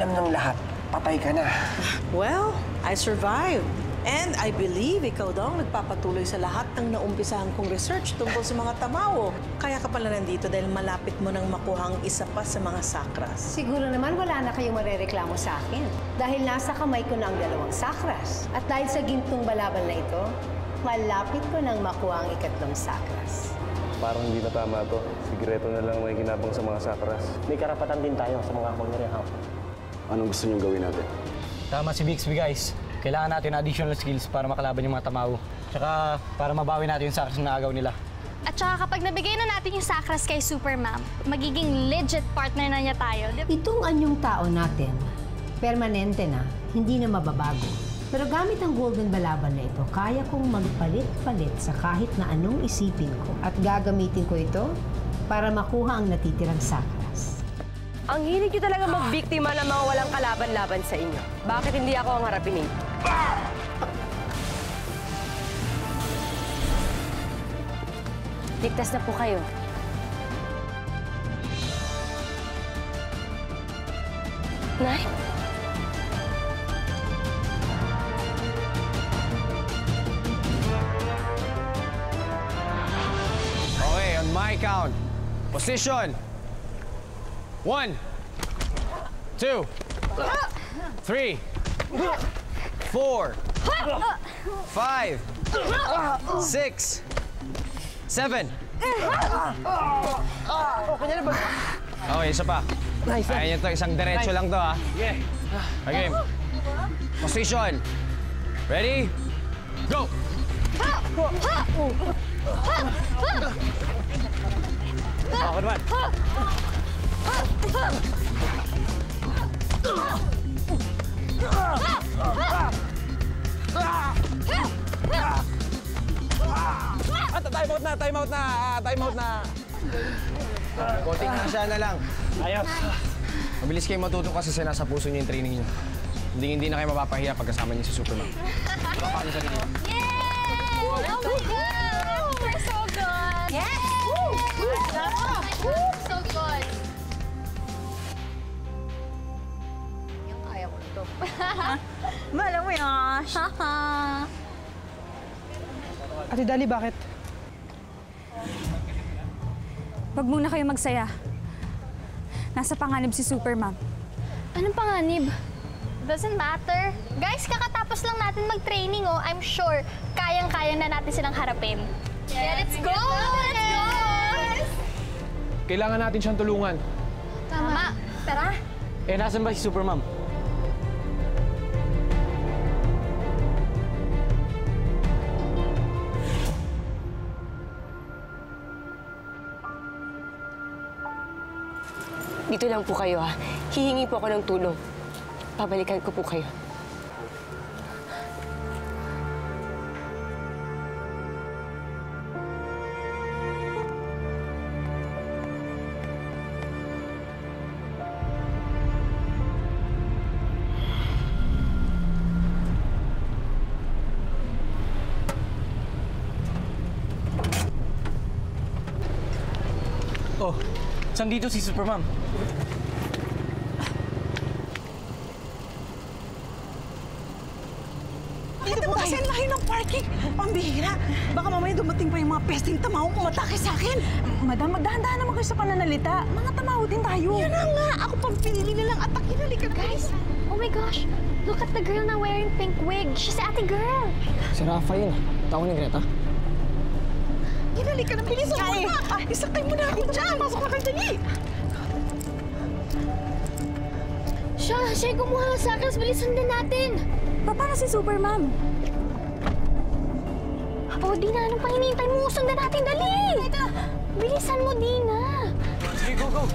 alam ng lahat, patay ka na. Well, I survived. And I believe ikaw daw ang nagpapatuloy sa lahat ng naumpisahan kong research tungkol sa mga tamaw. Kaya ka pala nandito dahil malapit mo nang makuha ang isa pa sa mga sakras. Siguro naman wala na kayong marereklamo sa akin. Dahil nasa kamay ko na ang 2 sakras. At dahil sa gintong balaban na ito, malapit ko nang makuha ang 3 sakras. Parang hindi na tama to. Sigreto na lang may kinabang sa mga sakras. May karapatan din tayo sa mga pagre-rehab. Anong gusto niyong gawin natin? Tama si Bixby, guys. Kailangan natin additional skills para makalaban yung mga tamaw. Tsaka para mabawi natin yung sakras na agaw nila. At tsaka kapag nabigay na natin yung sakras kay Supermam, magiging legit partner na niya tayo. Itong anyong tao natin, permanente na, hindi na mababago. Pero gamit ang golden balaban na ito, kaya kong magpalit-palit sa kahit na anong isipin ko. At gagamitin ko ito para makuha ang natitirang sakras. Ang hilig niyo talaga magbiktima ng mga walang kalaban-laban sa inyo. Bakit hindi ako ang harapin ninyo? Ligtas na po kayo. Nay? Okay, on my count. Position. 1, 2, 3, 4, 5, 6, 7. Okay, isa pa. Kaya nyo to, isang diretso lang to, ha? Okay. Position. Ready? Go! Ako naman. Time out na. Konting siya na lang. Ayos. Mabilis kayo matuto kasi nasa puso niyo yung training niyo. Hindi na kayo mapapahiya pagkasama niyo si Superman. Paano sa inyo? Yay! Oh my God! We're so good! Yes! So good! Yung kaya ko ito. Malam mo yan. Ate Dali, bakit? Wag muna kayo magsaya. Nasa panganib si Supermam. Anong panganib? Doesn't matter. Guys, kakatapos lang natin mag-training, oh. I'm sure kayang-kaya na natin silang harapin. Yeah, let's go! Let's go! Kailangan natin siyang tulungan. Tama. Tara. Eh, nasan ba si Supermam? Dito lang po kayo, ha? Hihingi po ako ng tulong. Pabalikan ko po kayo. Oh, saan dito si Supermam? Dito po kasi ang lahi ng parking. Pambihira. Baka mamaya dumating pa yung mga pesting tamaw umatake sa akin. Madam, magdahan-dahan naman kayo sa pananalita. Mga tamaho din tayo. Yan na nga. Ako pang pinili nilang atakin. Halika na. Guys, oh my gosh. Look at the girl na wearing pink wig. She's the ate girl. Si Rafa yun. Tao ni Greta. Hinali ka na. Bilisan mo na. Isakay mo na ako dyan. Pasok na kayo dali. Siya kumuha ng sakras. Bilisan din natin. Paano si Supermam? Oh, Dina, anong pang hinihintay mo? Sundan natin, dali! Bilisan mo, Dina. Sige, go, go!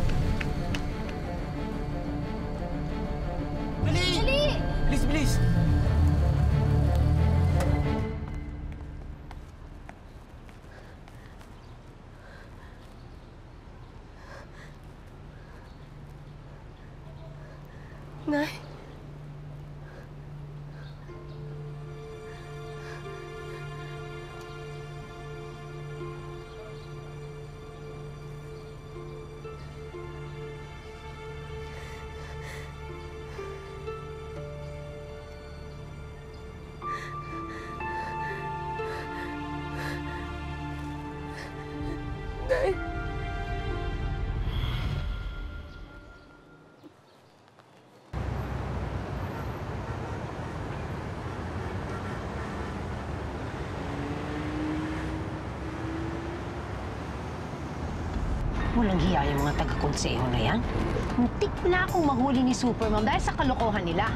Dali! Bilis, bilis! Nay? Walang hiya yung mga taga-konseho na yan. Muntik na akong mahuli ni Supermom dahil sa kalokohan nila.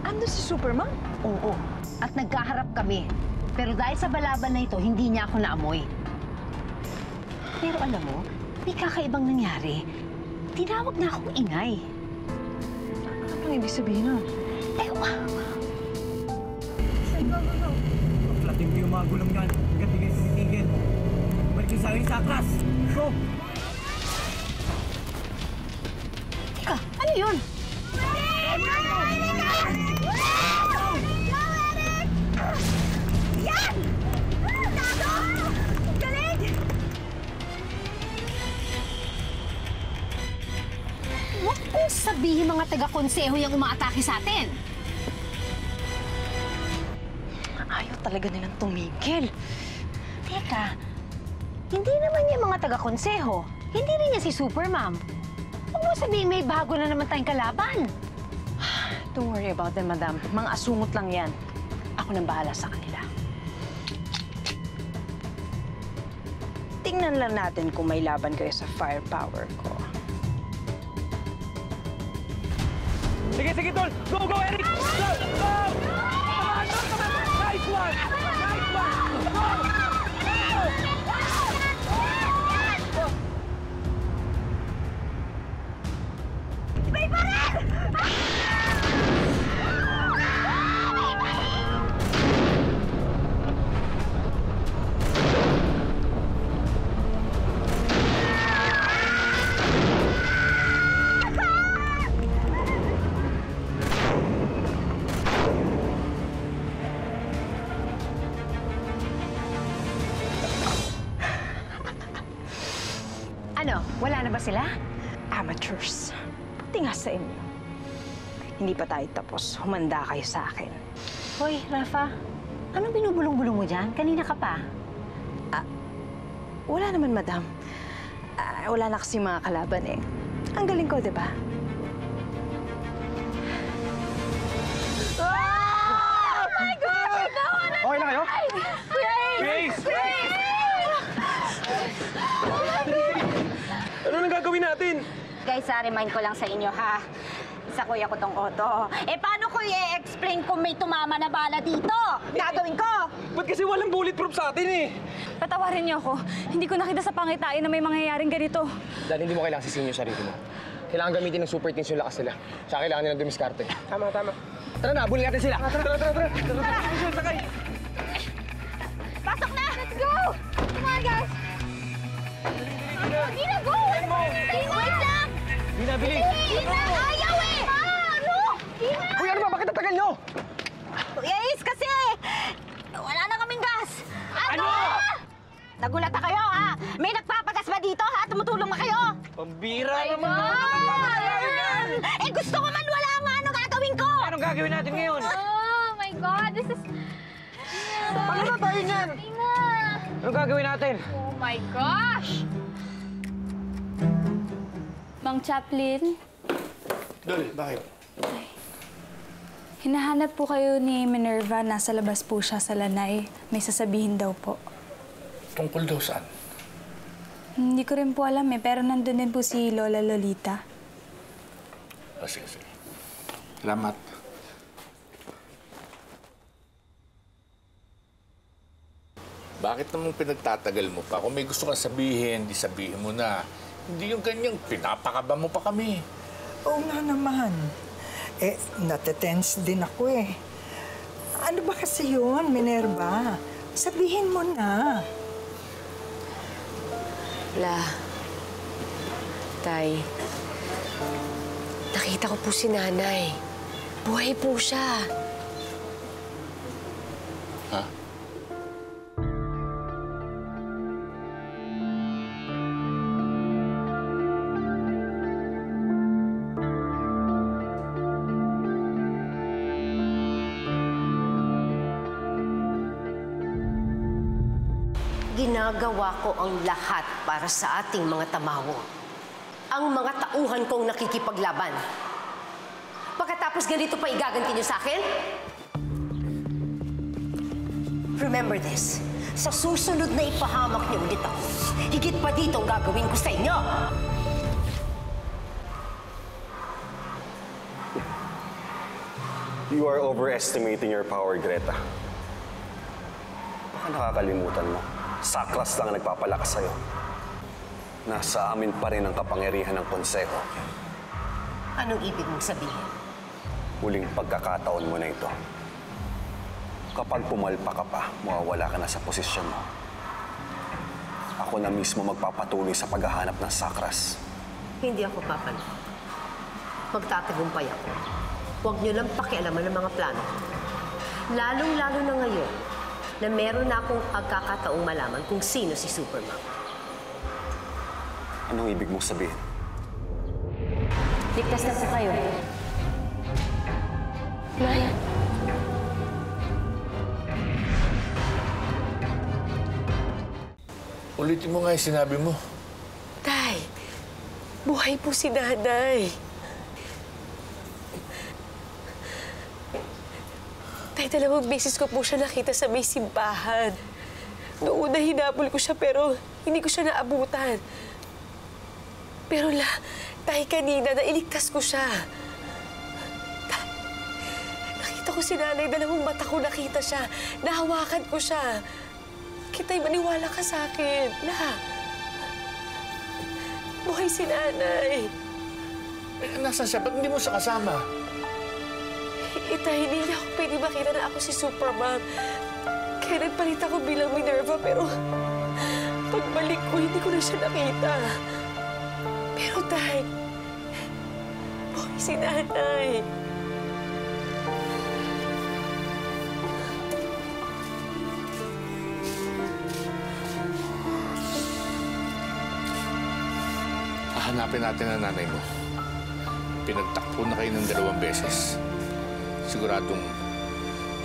Ando si Supermom? Oo. At nagkaharap kami. Pero dahil sa balaban na ito, hindi niya ako naamoy. Pero alam mo, may kakaibang nangyari. Tinawag na akong ingay. Anong ibig sabihin nun? Flating ko yung mga gulong yan. Hanggang di kayo tumitigil. Balik yung sa akin sa atras. Go! Teka, ano yun? Yan! Tago! Galing! Huwag kong sabihin mga taga-konseho yung umaatake sa atin. Ayaw talaga nilang tumigil. Teka, hindi naman niya mga taga-konseho. Hindi rin niya si Supermom. Huwag mo sabihin may bago na naman tayong kalaban. Don't worry about them, madam. Mga asungot lang yan. Ako nang bahala sa kanila. Tingnan lang natin kung may laban kayo sa firepower ko. Sige, sige, Tol! Go, go, Eric! Go! Go! Nice one! Nice one! Go! May baril! Ano, wala na ba sila? Amateurs. Buti nga sa inyo. Hindi pa tayo tapos. Humanda kayo sa akin. Hoy, Rafa, anong binubulong-bulong mo dyan? Kanina ka pa. Wala naman, madam. Wala na kasi mga kalaban eh. Ang galing ko, di ba? Oh my God! Okay na kayo? Grace! Ano nang gagawin natin? Guys, remind ko lang sa inyo, ha? Isa kuya ko tong Otto. Eh, paano ko i-explain kung may tumama na bala dito? Gagawin ko! Ba't kasi walang bulletproof sa atin eh? Patawarin niyo ako. Hindi ko nakita sa pangitain na may mangyayaring ganito. Dahil hindi mo kailangan sisihin yung sarili mo. Kailangan gamitin ng super teams yung lakas nila. Tsaka kailangan nilang dumiskarte. Tama, tama. Tara na, bulin natin sila. Tara! Sakay! Pasok na! Let's go! Come on, guys! Dina, go! Wait lang! Dina, bilis! Dina, ayaw eh! Ano? Dina! Uy, ano ba? Bakit natagal nyo? Kuya Ace, kasi wala na kaming gas. Ano? Nagulat na kayo, ha? May nagpapagas ba dito, ha? Tumutulong na kayo? Pambira naman! Eh, gusto ko man wala nga. Ano gagawin ko? Anong gagawin natin ngayon? Oh my God, this is... Paano na tayo niyan? Dina! Anong gagawin natin? Oh my gosh! Mang Chaplin, Dol, bakit? hinahanap po kayo ni Minerva. Nasa labas po siya sa lanay. May sasabihin daw po. Tungkol daw saan? Hindi ko rin po alam eh, pero nandun din po si Lola Lolita. Sige. Salamat. Bakit naman pinagtatagal mo pa? Kung may gusto kang sabihin, di sabihin mo na. Hindi yung ganyang pinapakaba mo pa kami. Oo nga naman. Eh, natetense din ako eh. Ano ba kasi yun, Minerva? Sabihin mo na. Tay, nakita ko po si nanay. Buhay po siya. Ha? Ginagawa ko ang lahat para sa ating mga tamawo. Ang mga tauhan kong nakikipaglaban. Pagkatapos ganito pa igaganti niyo sa akin? Remember this. Sa susunod na ipahamak niyo ulit ako, higit pa dito ang gagawin ko sa inyo! You are overestimating your power, Greta. Baka nakakalimutan mo, saklas lang ang nagpapalakas sa'yo. Nasa amin pa rin ang kapangyarihan ng konseho. Anong ibig mong sabihin? Huling pagkakataon mo na ito. Kapag pumalpa ka pa, mawawala ka na sa posisyon mo. Ako na mismo magpapatuloy sa paghahanap ng sakras. Hindi ako papalit. Magtatagumpay ako. Huwag niyo lang pakialaman ng mga plano. Lalong-lalo na ngayon na meron na akong pagkakataong malaman kung sino si Superman. Anong ibig mong sabihin? Ligtas na po kayo. Nay? Ulitin mo nga yung sinabi mo. Tay, buhay po si Nanay. Tay, 2 beses ko po siya nakita sa may simbahan. Noong una, hinabol ko siya pero hindi ko siya naabutan. Pero tay, kanina, nailigtas ko siya. Tay, nakita ko si Nanay, 2 mata ko nakita siya. Nahawakan ko siya. Kita'y maniwala ka sa akin. Buhay si Nanay. Nasaan siya? Ba't hindi mo siya kasama? Tay, hindi niya ako pwede makita na ako si Superman. Kaya nagpalit ako bilang Minerva, pero pagbalik ko, hindi ko na siya nakita. Pero, Tay, buhay si Nanay. Hahanapin natin ang nanay mo. Pinagtakpo na kayo ng 2 beses. Siguradong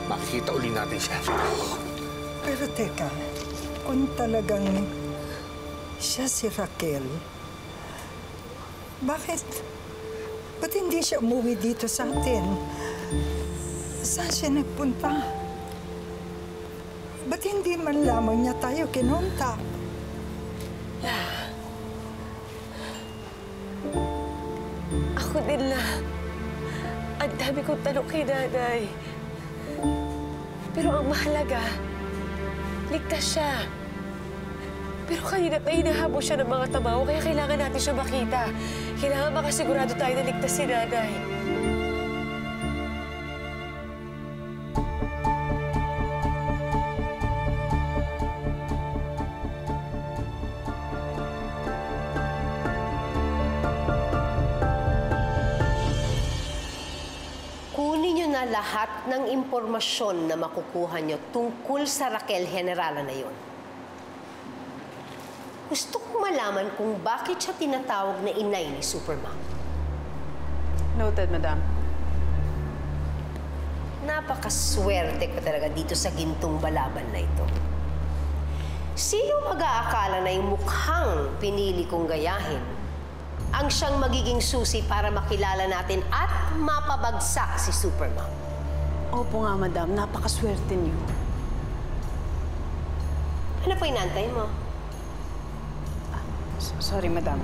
makikita uli natin siya. Pero teka, kung talagang siya si Raquel, ba't hindi siya umuwi dito sa atin? Saan siya nagpunta? Ba't hindi man lamang niya tayo kinontak? Ako din ang dami kong tanong kay Nanay. Pero ang mahalaga, ligtas siya. Pero kanina pa hinahabol siya ng mga tamaw, kaya kailangan natin siya makita. Kailangan makasigurado tayo na ligtas si Nanay. Lahat ng impormasyon na makukuha nyo tungkol sa Raquel Generala na yon. Gusto kong malaman kung bakit siya tinatawag na inay ni Superman. Noted, Madam. Napakaswerte ko talaga dito sa gintong balaban na ito. Sino mag-aakala na yung mukhang pinili kong gayahin ang siyang magiging susi para makilala natin at mapabagsak si Superman? Opo nga, Madam. Napakaswerte niyo. Ano pa inantay mo? Sorry, Madam.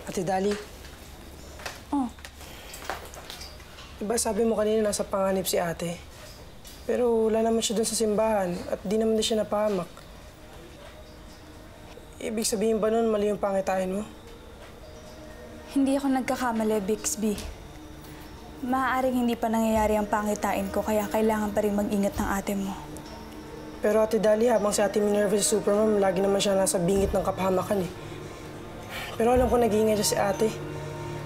Ate Dali. Oh. Diba sabi mo kanina nasa panganib si ate? Pero wala naman siya doon sa simbahan at di naman din siya napahamak. Ibig sabihin ba nun mali yung pangitain mo? Hindi ako nagkakamali, Bixby. Maaaring hindi pa nangyayari ang pangitain ko kaya kailangan pa rin mag-ingat ng ate mo. Pero Ate Dali, habang si Ate Minerva si Superman, lagi naman siya nasa bingit ng kapahamakan eh. Pero alam ko nag-iingay siya si ate.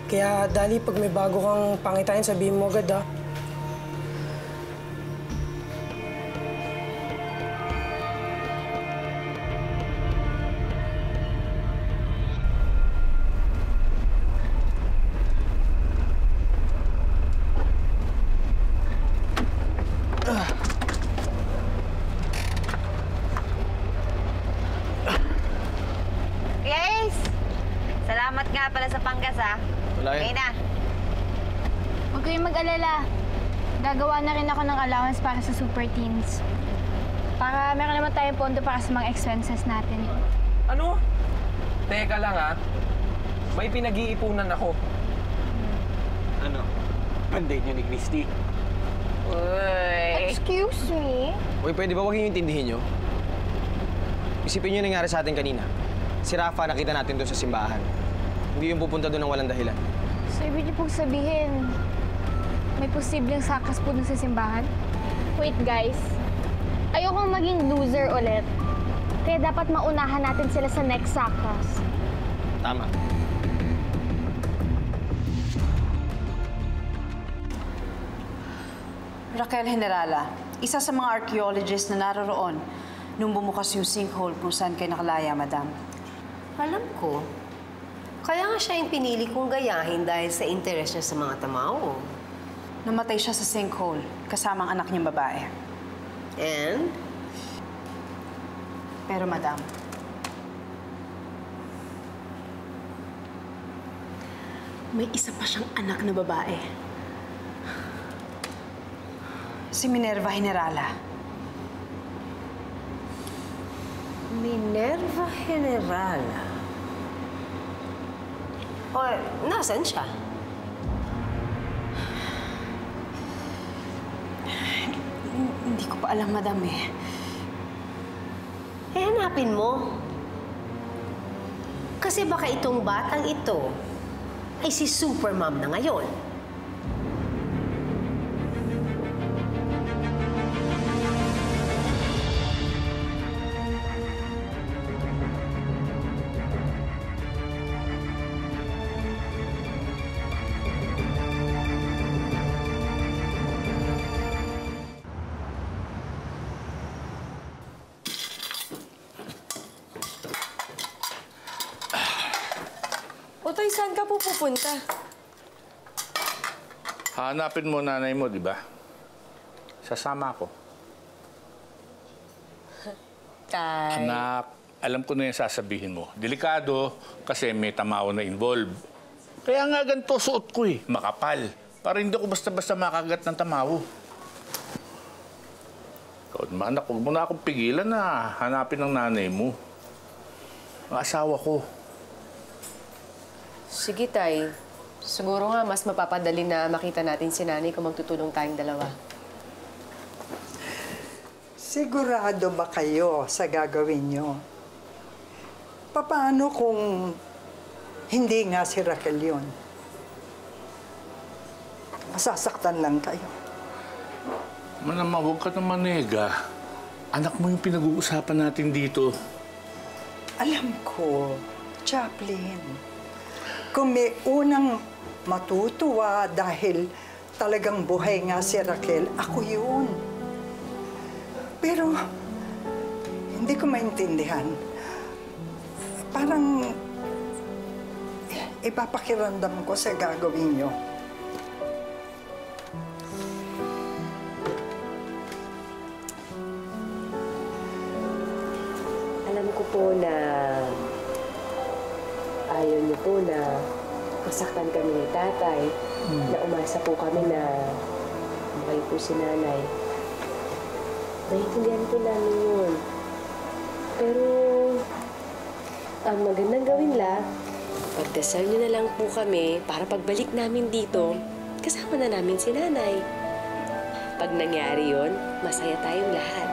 Kaya, Dali, pag may bago kang pangitain, sabihin mo agad, ha? pala sa panggas, ha? Wala Okay na. Huwag kayong mag-alala. Gagawa na rin ako ng allowance para sa super teens. Para meron naman tayong pondo para sa mga expenses natin. Ano? Teka lang, ha? May pinag-iipunan ako. Ano? Pandate niyo ni Christy? Excuse me? Uy, pwede ba huwag niyo intindihin niyo? Isipin niyo yung nangyari sa atin kanina. Si Rafa nakita natin doon sa simbahan. Hindi yung pupunta doon ng walang dahilan. So, ibig niyo pong sabihin, may posibleng sakas po dun sa simbahan? Wait, guys. Ayokong maging loser ulit. Kaya dapat maunahan natin sila sa next sakas. Tama. Raquel Generala, isa sa mga archaeologists na naroroon nung bumukas yung sinkhole kung saan kayo nakalaya, madam. Alam ko. Kaya nga siya yung pinili kong gayahin dahil sa interes niya sa mga tamao. Namatay siya sa sinkhole kasama ang anak niyang babae. And? Pero madam, may isa pa siyang anak na babae. Si Minerva Generala. Minerva Generala? O, nasan siya? Hindi ko pa alam, madam eh. Eh, hanapin mo. Kasi baka itong batang ito ay si Supermom na ngayon. Otoy, saan ka po pupunta? Hanapin mo nanay mo, di ba? Sasama ako. Tay. Anak, alam ko na yung sasabihin mo. Delikado kasi may tamao na involved. Kaya nga ganito suot ko eh, makapal. Para hindi ako basta-basta makagat ng tamao. Ikaw naman, anak, huwag mo na akong pigilan na hanapin ng nanay mo. Ang asawa ko. Sige, Tay. Siguro nga mas mapapadali na makita natin si Nanay kung magtutulong tayong dalawa. Sigurado ba kayo sa gagawin nyo? Paano kung hindi nga si Raquel yun? Masasaktan lang kayo. Manama, huwag ka naman, Nega. Anak mo yung pinag-uusapan natin dito. Alam ko, Chaplin. Kung may unang matutuwa dahil talagang buhay nga si Raquel, ako yun. Pero hindi ko maintindihan. Parang ipapakiramdam ko sa gagawin nyo. Alam ko po na ayaw niyo po na masaktan kami ni Tatay, na umasa po kami na buhay po si Nanay. Naiintindihan po namin yun. Pero ang magandang gawin pagdasal niyo na lang po kami para pagbalik namin dito, kasama na namin si Nanay. Pag nangyari yun, masaya tayong lahat.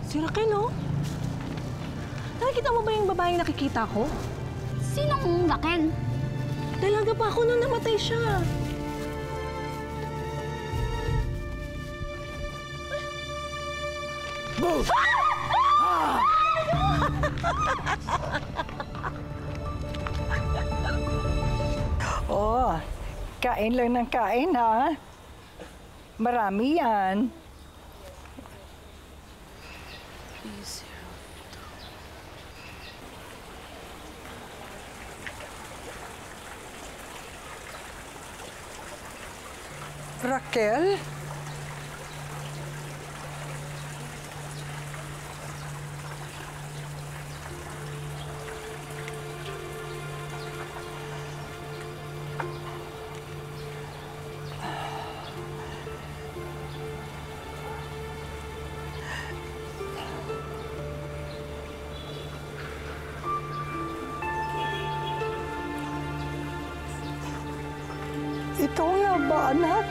Si Raquel, oh. Nakikita mo ba yung babaeng nakikita ko? Sinong Raquel? Dalaga pa ako nung namatay siya. Move! Oh, kain lang ng kain, ha? Marami yan. Raquel? Ikaw nga ba, anak?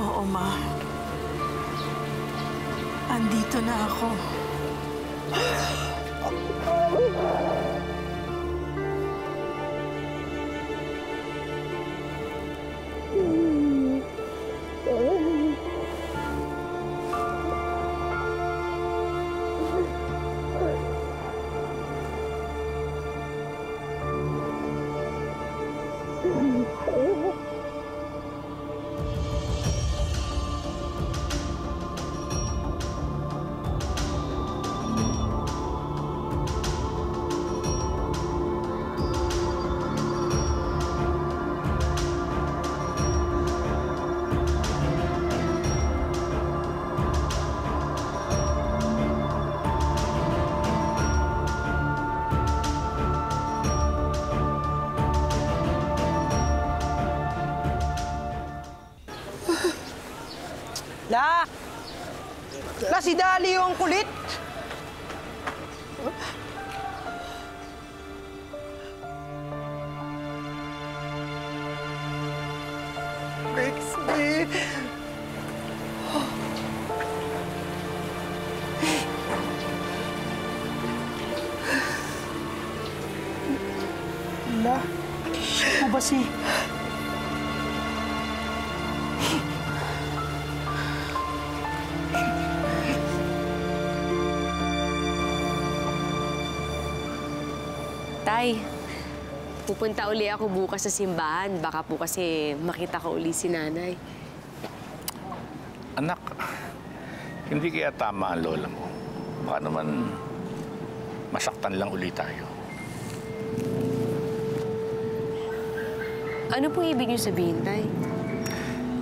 Oo, Ma. Andito na ako. La, si Dali yung kulit! Bixby! La, ano ba si... Tay, pupunta uli ako bukas sa simbahan. Baka po kasi makita ko uli si nanay. Anak, hindi kaya tama ang lola mo. Baka naman masaktan lang uli tayo. Ano pong ibig niyo sabihin, Tay?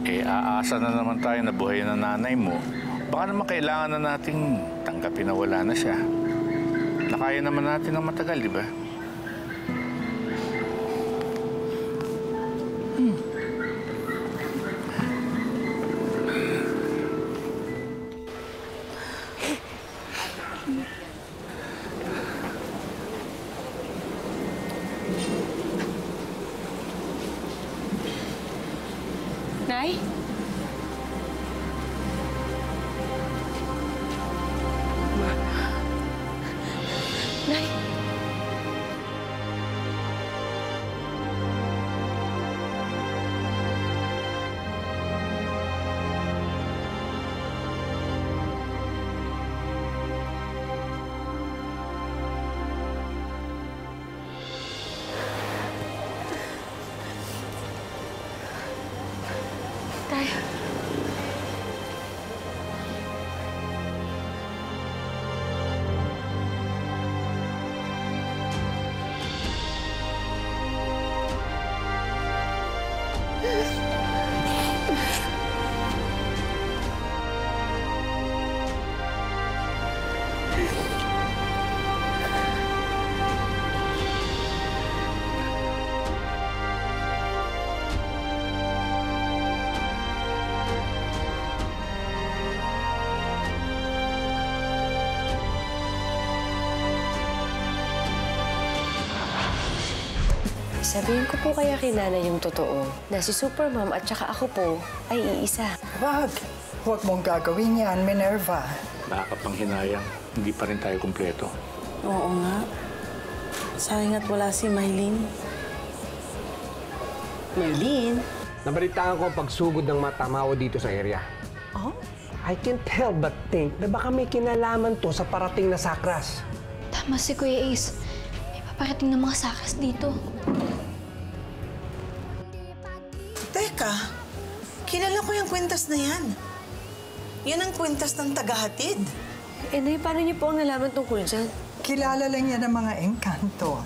Eh, aasa na naman tayo na buhay ng nanay mo. Baka naman kailangan na nating tanggapin na wala na siya. Nakaya naman natin ng matagal, di ba? Nay? Nay? Tay. Sabihin ko po kaya kay Nanay yung totoo, na si Supermom at saka ako po ay iisa. Wag. Huwag mong gagawin yan, Minerva. Nakakapanghinayang, hindi pa rin tayo kumpleto. Oo nga. Sayang at wala si Maylene. Maylene? Nabalitaan ko ang pagsugod ng mga tamawa dito sa area. Oh? I can't help but think na baka may kinalaman to sa parating na sakras. Tama si Kuya Ace. May paparating ng mga sakras dito. Teka, kilala ko yung kwintas na yan. Yan ang kwintas ng tagahatid. Eh, Nay, paano niyo po ang nalaman tungkol dyan? Kilala lang yan ng mga engkanto.